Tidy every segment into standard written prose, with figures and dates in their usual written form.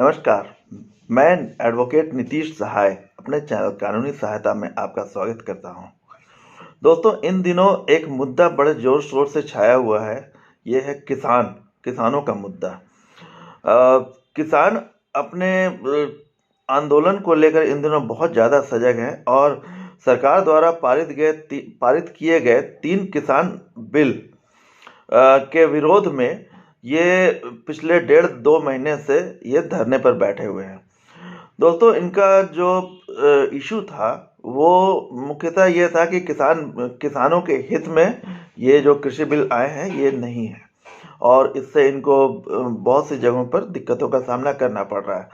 नमस्कार, मैं एडवोकेट नीतीश सहाय अपने चैनल कानूनी सहायता में आपका स्वागत करता हूं। दोस्तों, इन दिनों एक मुद्दा बड़े जोर शोर से छाया हुआ है। ये है किसानों का मुद्दा। किसान अपने आंदोलन को लेकर इन दिनों बहुत ज़्यादा सजग हैं और सरकार द्वारा पारित किए गए 3 किसान बिल के विरोध में ये पिछले 1.5-2 महीने से ये धरने पर बैठे हुए हैं। दोस्तों, इनका जो इशू था वो मुख्यतः ये था कि किसानों के हित में ये जो कृषि बिल आए हैं ये नहीं है और इससे इनको बहुत सी जगहों पर दिक्कतों का सामना करना पड़ रहा है।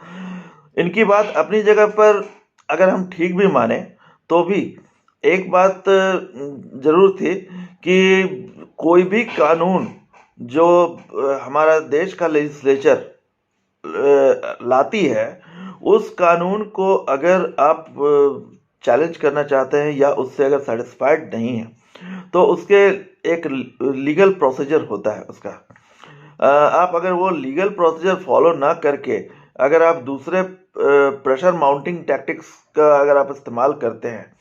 इनकी बात अपनी जगह पर अगर हम ठीक भी माने तो भी एक बात जरूर थी कि कोई भी कानून जो हमारा देश का लेजिस्लेचर लाती है, उस कानून को अगर आप चैलेंज करना चाहते हैं या उससे अगर सेटिस्फाइड नहीं है तो उसके एक लीगल प्रोसीजर होता है उसका। आप अगर वो लीगल प्रोसीजर फॉलो ना करके अगर आप दूसरे प्रेशर माउंटिंग टैक्टिक्स का अगर आप इस्तेमाल करते हैं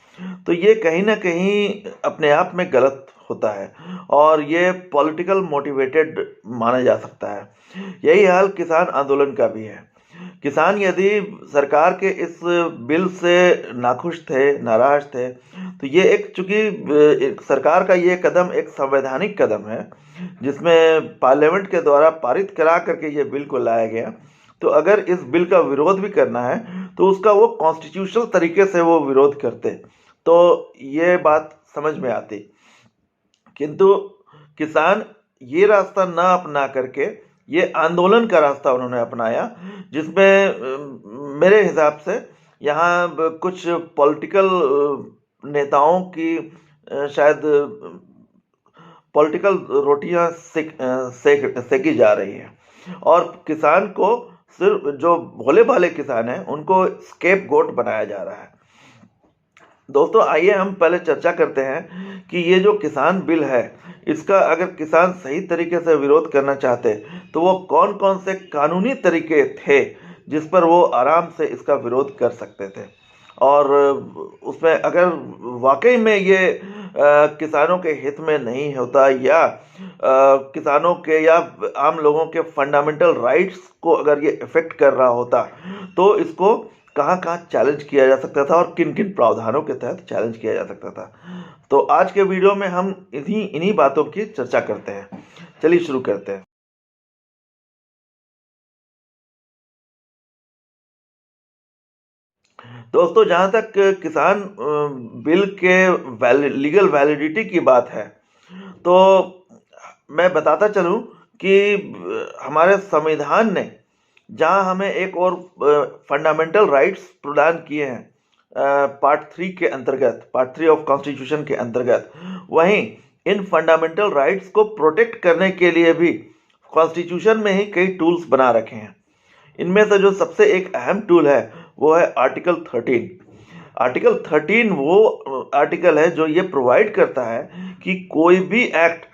तो ये कहीं ना कहीं अपने आप में गलत होता है और ये पॉलिटिकल मोटिवेटेड माना जा सकता है। यही हाल किसान आंदोलन का भी है। किसान यदि सरकार के इस बिल से नाखुश थे, नाराज थे, तो ये चूंकि सरकार का ये कदम एक संवैधानिक कदम है जिसमें पार्लियामेंट के द्वारा पारित करा करके ये बिल को लाया गया, तो अगर इस बिल का विरोध भी करना है तो उसका वो कॉन्स्टिट्यूशनल तरीके से वो विरोध करते तो ये बात समझ में आती। किंतु किसान ये रास्ता ना अपना करके ये आंदोलन का रास्ता उन्होंने अपनाया, जिसमें मेरे हिसाब से यहाँ कुछ पॉलिटिकल नेताओं की शायद पॉलिटिकल रोटियां सेकी जा रही हैं और किसान को सिर्फ जो भोले भाले किसान हैं उनको स्केप गोट बनाया जा रहा है। दोस्तों, आइए हम पहले चर्चा करते हैं कि ये जो किसान बिल है इसका अगर किसान सही तरीके से विरोध करना चाहते तो वो कौन कौन से कानूनी तरीके थे जिस पर वो आराम से इसका विरोध कर सकते थे और उसमें अगर वाकई में ये किसानों के हित में नहीं होता या किसानों के या आम लोगों के फंडामेंटल राइट्स को अगर ये इफेक्ट कर रहा होता तो इसको कहाँ कहाँ चैलेंज किया जा सकता था और किन किन प्रावधानों के तहत चैलेंज किया जा सकता था। तो आज के वीडियो में हम इन्हीं बातों की चर्चा करते हैं। चलिए शुरू करते हैं। दोस्तों, जहाँ तक किसान बिल के लीगल वैलिडिटी की बात है तो मैं बताता चलूँ कि हमारे संविधान ने जहाँ हमें एक और फंडामेंटल राइट्स प्रदान किए हैं पार्ट 3 ऑफ कॉन्स्टिट्यूशन के अंतर्गत, वहीं इन फंडामेंटल राइट्स को प्रोटेक्ट करने के लिए भी कॉन्स्टिट्यूशन में ही कई टूल्स बना रखे हैं। इनमें से जो सबसे एक अहम टूल है वो है आर्टिकल 13। आर्टिकल 13 वो आर्टिकल है जो ये प्रोवाइड करता है कि कोई भी एक्ट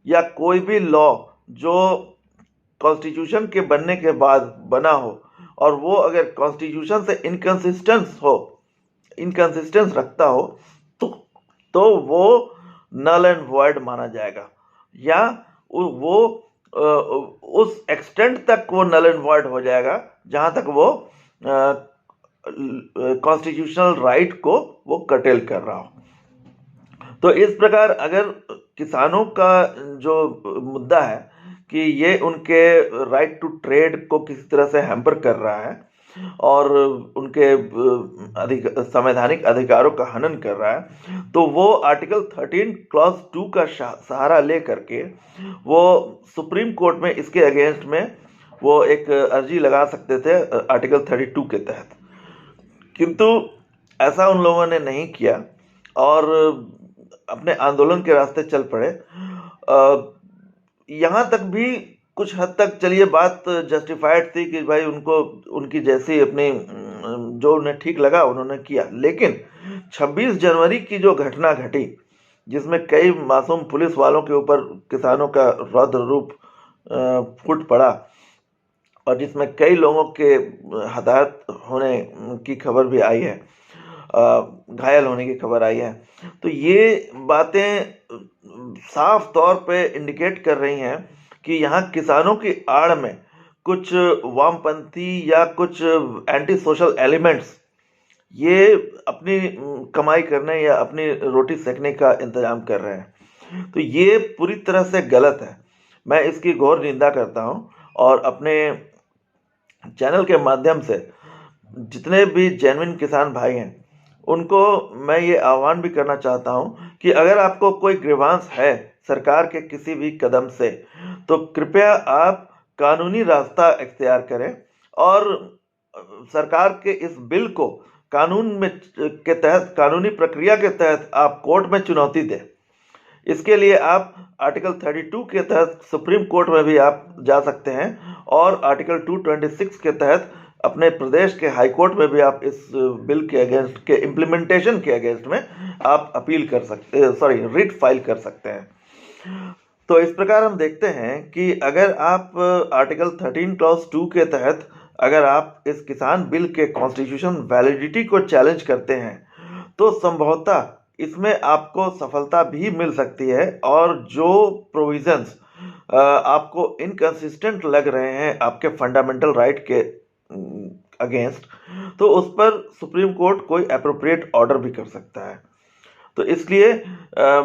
या कोई भी लॉ जो कॉन्स्टिट्यूशन के बनने के बाद बना हो और वो अगर कॉन्स्टिट्यूशन से इनकंसिस्टेंस रखता हो तो वो नल एंड वॉइड माना जाएगा या वो उस एक्सटेंट तक वो नल एंड वॉइड हो जाएगा जहां तक वो कॉन्स्टिट्यूशनल राइट को वो कर्टेल कर रहा हो। तो इस प्रकार अगर किसानों का जो मुद्दा है कि ये उनके राइट टू ट्रेड को किसी तरह से हैम्पर कर रहा है और उनके संवैधानिक अधिकारों का हनन कर रहा है, तो वो आर्टिकल 13 क्लॉज 2 का सहारा ले करके वो सुप्रीम कोर्ट में इसके अगेंस्ट में वो एक अर्जी लगा सकते थे आर्टिकल 32 के तहत। किंतु ऐसा उन लोगों ने नहीं किया और अपने आंदोलन के रास्ते चल पड़े। यहाँ तक भी कुछ हद तक चलिए बात जस्टिफाइड थी कि भाई उनको उनकी जैसी अपनी जो उन्हें ठीक लगा उन्होंने किया, लेकिन 26 जनवरी की जो घटना घटी जिसमें कई मासूम पुलिस वालों के ऊपर किसानों का रौद्र रूप फूट पड़ा, और जिसमें कई लोगों के हताहत होने की खबर भी आई है, घायल होने की खबर आई है। तो ये बातें साफ तौर पे इंडिकेट कर रही हैं कि यहाँ किसानों की आड़ में कुछ वामपंथी या कुछ एंटी सोशल एलिमेंट्स ये अपनी कमाई करने या अपनी रोटी सेकने का इंतजाम कर रहे हैं। तो ये पूरी तरह से गलत है। मैं इसकी घोर निंदा करता हूँ और अपने चैनल के माध्यम से जितने भी जेन्युइन किसान भाई हैं उनको मैं ये आह्वान भी करना चाहता हूँ कि अगर आपको कोई ग्रीवांस है सरकार के किसी भी कदम से, तो कृपया आप कानूनी रास्ता इख्तियार करें और सरकार के इस बिल को कानून में के तहत, कानूनी प्रक्रिया के तहत आप कोर्ट में चुनौती दें। इसके लिए आप आर्टिकल 32 के तहत सुप्रीम कोर्ट में भी आप जा सकते हैं और आर्टिकल 226 के तहत अपने प्रदेश के हाई कोर्ट में भी आप इस बिल के अगेंस्ट के इम्प्लीमेंटेशन के अगेंस्ट में आप अपील कर सकते, रिट फाइल कर सकते हैं। तो इस प्रकार हम देखते हैं कि अगर आप आर्टिकल 13 क्लॉज 2 के तहत अगर आप इस किसान बिल के कॉन्स्टिट्यूशन वैलिडिटी को चैलेंज करते हैं तो संभवतः इसमें आपको सफलता भी मिल सकती है, और जो प्रोविजंस आपको इनकंसिस्टेंट लग रहे हैं आपके फंडामेंटल राइट के अगेंस्ट, तो उस पर सुप्रीम कोर्ट कोई एप्रोप्रिएट ऑर्डर भी कर सकता है। तो इसलिए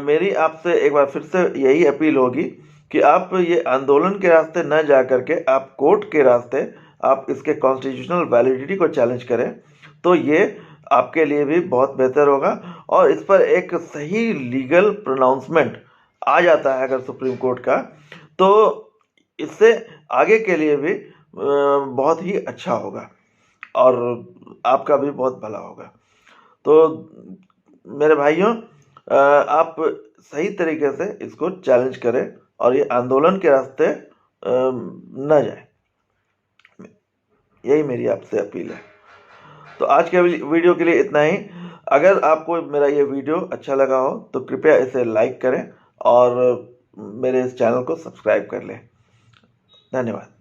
मेरी आपसे एक बार फिर से यही अपील होगी कि आप ये आंदोलन के रास्ते न जा करके आप कोर्ट के रास्ते आप इसके कॉन्स्टिट्यूशनल वैलिडिटी को चैलेंज करें, तो ये आपके लिए भी बहुत बेहतर होगा। और इस पर एक सही लीगल प्रोनाउंसमेंट आ जाता है अगर सुप्रीम कोर्ट का, तो इससे आगे के लिए भी बहुत ही अच्छा होगा और आपका भी बहुत भला होगा। तो मेरे भाइयों, आप सही तरीके से इसको चैलेंज करें और ये आंदोलन के रास्ते न जाए, यही मेरी आपसे अपील है। तो आज के वीडियो के लिए इतना ही। अगर आपको मेरा ये वीडियो अच्छा लगा हो तो कृपया इसे लाइक करें और मेरे इस चैनल को सब्सक्राइब कर लें। धन्यवाद।